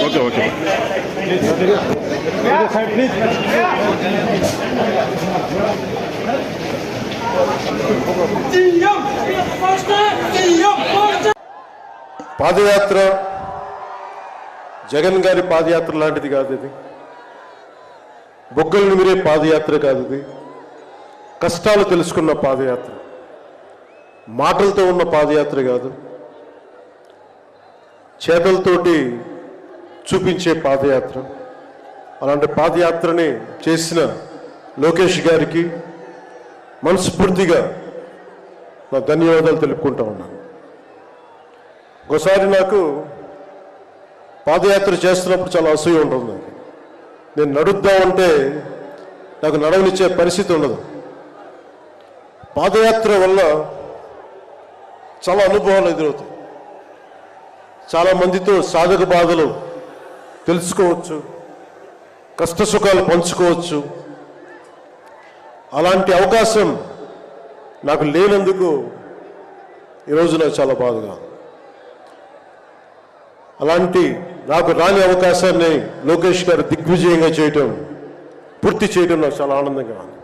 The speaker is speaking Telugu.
ఓకే ఓకే పాదయాత్ర జగన్ గారి పాదయాత్ర లాంటిది కాదు ఇది. బొగ్గలు నిమిరే పాదయాత్ర కాదు ఇది. కష్టాలు తెలుసుకున్న పాదయాత్ర, మాటలతో ఉన్న పాదయాత్ర కాదు, చేతలతోటి చూపించే పాదయాత్ర. అలాంటి పాదయాత్రని చేసిన లోకేష్ గారికి మనస్ఫూర్తిగా నా ధన్యవాదాలు తెలుపుకుంటా ఉన్నాను. ఒకసారి నాకు పాదయాత్ర చేస్తున్నప్పుడు చాలా అసూయ ఉంటుంది. నేను నడుద్దామంటే నాకు నడవనిచ్చే పరిస్థితి ఉండదు. పాదయాత్ర వల్ల చాలా అనుభవాలు ఎదురవుతాయి. చాలామందితో సాధక బాధలు తెలుసుకోవచ్చు, కష్ట సుఖాలు పంచుకోవచ్చు. అలాంటి అవకాశం నాకు లేనందుకు ఈరోజు నాకు చాలా బాధగా. అలాంటి నాకు రాని అవకాశాన్ని లోకేష్ గారు దిగ్విజయంగా చేయటం, పూర్తి చేయడం నాకు చాలా ఆనందంగా ఉంది.